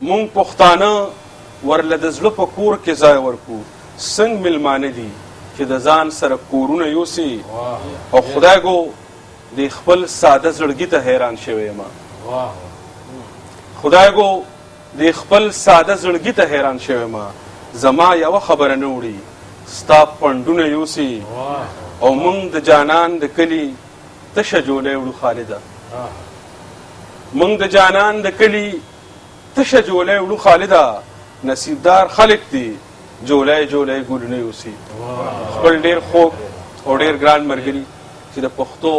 مونږ پښتانه ورله د زړه په کور کې ځای ورکو. څنګه میلمانه دي چې د ځان سره کورونه یوسي او خدای ګو د خپل ساده زړګي ته حیران شوی یم. خدای ګو د خپل ساده زړګي ته حیران شوی یم. زما یوه خبره نه وړي ستا پنډونه یوسي او مونږ د جانان د کلي تشه جولی وړو خالده. مونږ د جانان د کلي تشه جولی وړو خالده. نصیبدار خلک دي جولی جولی ګلونه یوسي. خپل ډېر خوږ او ډېر ګران ملګري چې د پښتو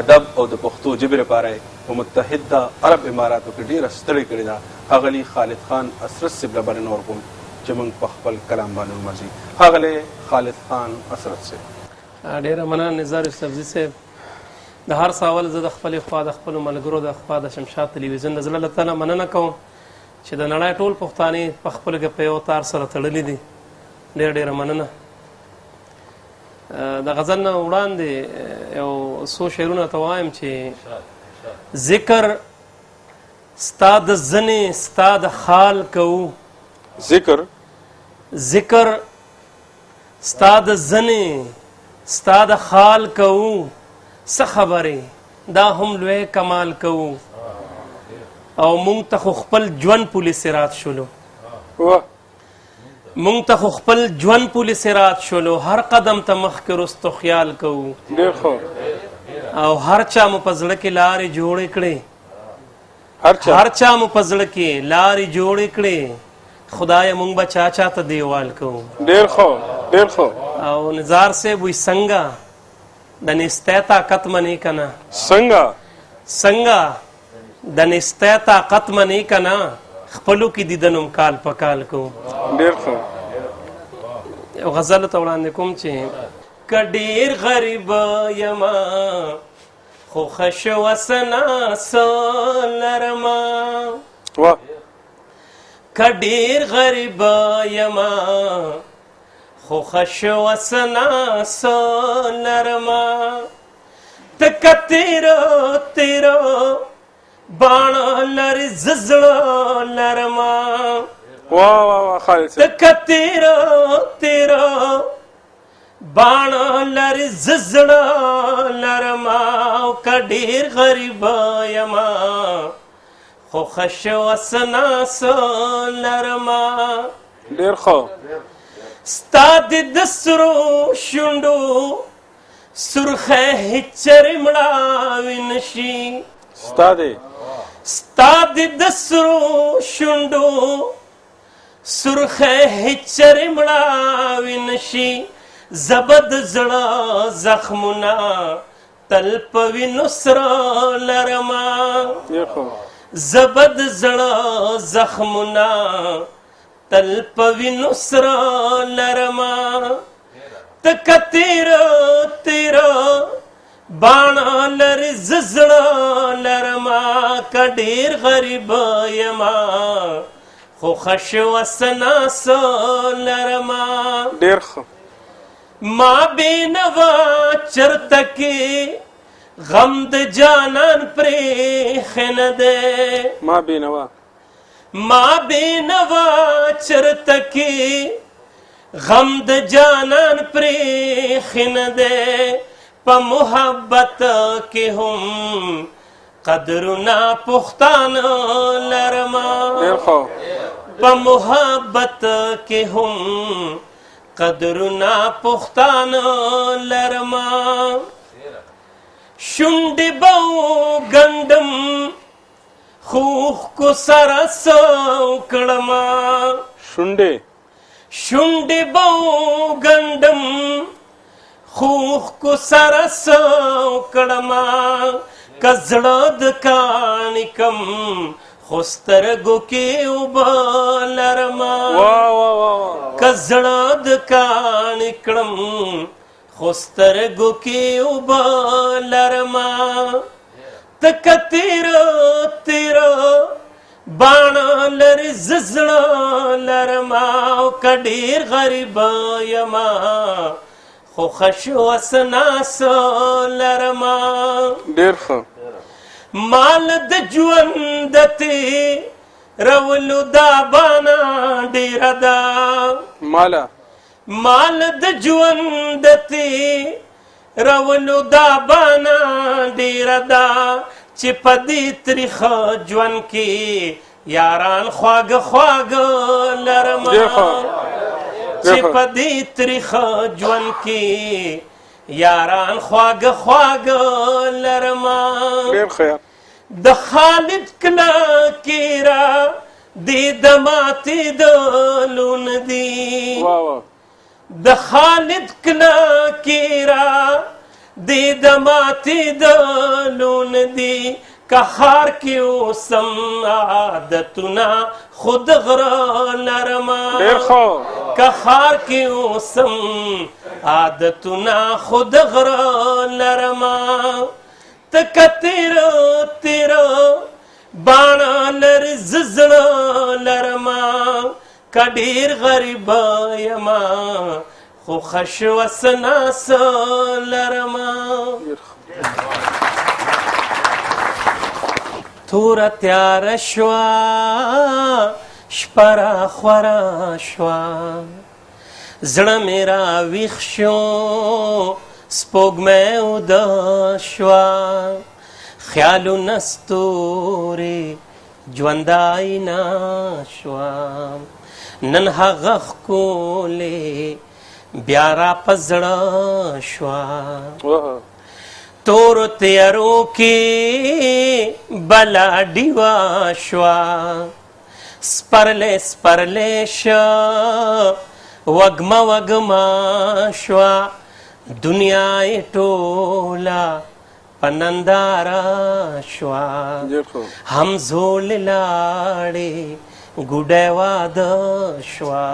ادب او د پښتو ژبې لپاره په متحده عرب اماراتو کې ډېره ستړې کړې ده ښاغلي خالد خان اسرت صاحب له بلنه ورکوم چې موږ په خپل کلام باندې ومرځي. ښاغلی خالد خان اسرت صاحب. ډېره مننه نزار یوسفزي صاحب. د هر څه اول زه د خپلې خوا د خپلو ملګرو د خوا د شمشاد تلویزیون د زړه له تنه مننه کوم چې د نړۍ ټول پښتانه په خپل کې په یو تار سره تړلي دي. ډېره ډېره مننه. د غزل نه وړاندې یو څو شعرونه ته وایم چې ذکر ستا د زنې ستا د خال کوو. ذکر ستا د زنې ستا د خال کوو. څه خبرې دا هم لوی کمال کوو او مونږ ته خو خپل ژوند پولې سرات شولو. مونږ ته خو خپل ژوند پولې سرات شولو. هر قدم ته مخکې رستو خیال کوو او هر چا مو په زړه کې لارې جوړې کړې. هر چا مو په زړه کې لارې جوړې کړې. خدای مونږ به چا چا ته دیوال کوو. ډېر ښه. او نزار صاحب وی څنګه د نستی طاقت منې که نه. څنګه د نستی طاقت منې که نه خپلو کې دیدنم کال په کال کوو. ډېر ښه. یو غزل ته وړاندې کوم چې که ډېر غریب یما خو ښه شوه سناسه لرمه. که ډېر غریب یما خو ښه شوه سناسه لرمه. ته که تیره باڼه لرې زه زړه لرمه. ته که تیره باڼه لرې زه زړه لرمه. او که ډېر غریب یما خو ښه شوه سناسه لرمه. ډېر ښه. ستا د سرو شونډو سرخی هیڅ چرې مړاوې نشي. ستا د سرو شونډو سرخی هیڅ چرې مړاوې نشي. زه به د زړه زخمونه تل په وینو سره لرمه. زه به د زړه زخمونه تل په وینو سره لرمه. ته که تیره باڼه لرې زه زړه لرمه. که ډېر غریب یما خو ښه شوه سناسه لرمه. ډېر ښه. ما بېنوا چرته کې غم د جانان پرېښی نه دی. ما بېنوا چرته کې غم د جانان پرېښی نه دی. په محبت کې هم قدرونه پښتانه لرمه. په محبت کې هم قدرونه پښتانه لرمه. شونډې به وګنډم خو اوښکو سره څه وکړمه. شونډې به وګنډم خو اوښکو سره څه وکړمه. که زړه د کاڼي کم خو سترګو کې اوبه لرمه. که زړه د کاڼي کړم خو سترګو کې اوبه لرمه. ته که تیره باڼه لرې زه زړه لرمه. او که ډېر غریب یما خو ښه شوه سناسه لرمه. ډېر ښه. مال د ژوند ته رولو دا بانا ډیره دا مالا مال د ژوند تی رولو دا بانا ډیره دا چې په دې تریخه ژوند کې یاران خواږه خواږه لرمه چې په دې تریخه ژوند کې یاران خواږه خواږه لرمه د خالد کله کیرا دې د ماتې د لون دی د خالد کله کیرا دې د ماتې د لون دی که خار کې اوسم عادتونه خود غره لرمه که خار کې اوسم عادتونه خود غره لرمه تکه تیره باڼه لرې زه زړه لرمه که ډېر غریبه یمه خو ښه شوه څه ناسه لرمه توره تیاره شوه شپه راخوره شوه زړه مې راویښ شو سپوږمۍ اوده شوه خیالونه ستوري ژونداینا شوه نن هغه ښکلې بیا را په زړه شوه تورو تیارو کې بلا ډیوه شوه سپرلی سپرلی شه وږمه وږمه شوه دنیا یې ټوله په ننداره شوه همزولې لاړې ګوډی واده شوه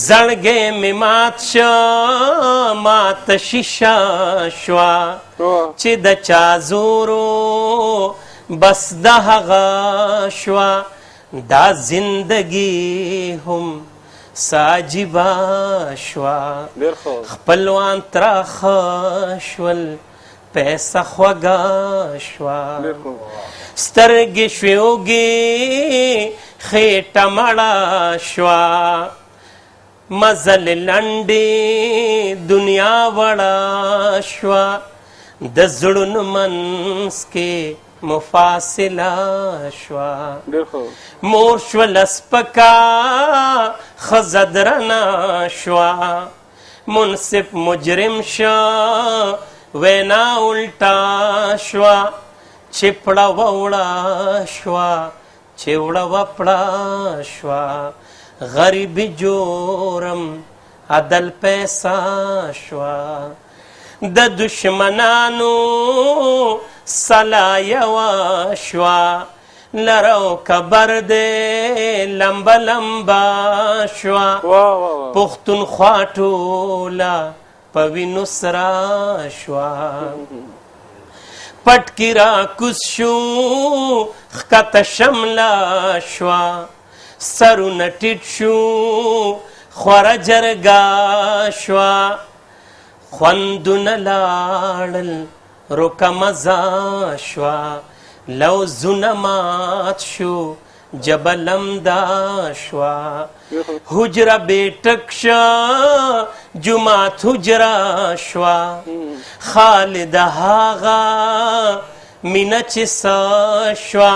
زړګی مې مات شه ماته شیشه شوه چې د چا زورو بس د هغه شوه دا زندګي هم ساجبه شوه خپلوان تراخه شول پیسه خوږه شوه سترګې شوې اوږې خېټه مړه شوه مزلې لنډې دنیا وړه شوه د زړونو منځ کې مفاصله شوه مور شوله سپکه ښځه درنه شوه منصف مجرم شه وینا الټا شوه چپړه ووړه شوه چوړه وپړه شوه غریبي جورم عدل پیسه شوه د دشمنانو سلا یوه شوه لرو کبر دی لمبه لمبه شوه پښتونخوا ټوله په وینو سره شوه پټکی را کوز شو ښکته شمله شوه سرونه ټیټ شو خوره جرګه شوه خوندونه لاړل روکه مزه شوه لوزونه مات شو جبه لمده شوه حجره بیټک شه جومات حجره شوه خالد هغه مینه چې څه شوه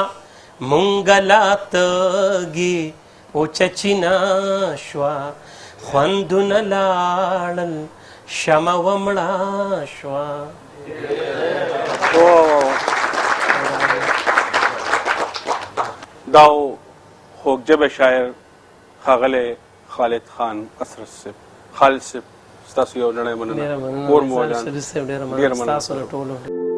مونږ لا تږي اوچه چینه شوه خوندونه لاړل شمه ومړه شوه داو خوږژبه شاعر ښاغلی خالد خان اسرت صاحب خالد صاحب ستاسو یو نړۍ مننه ډېره مننه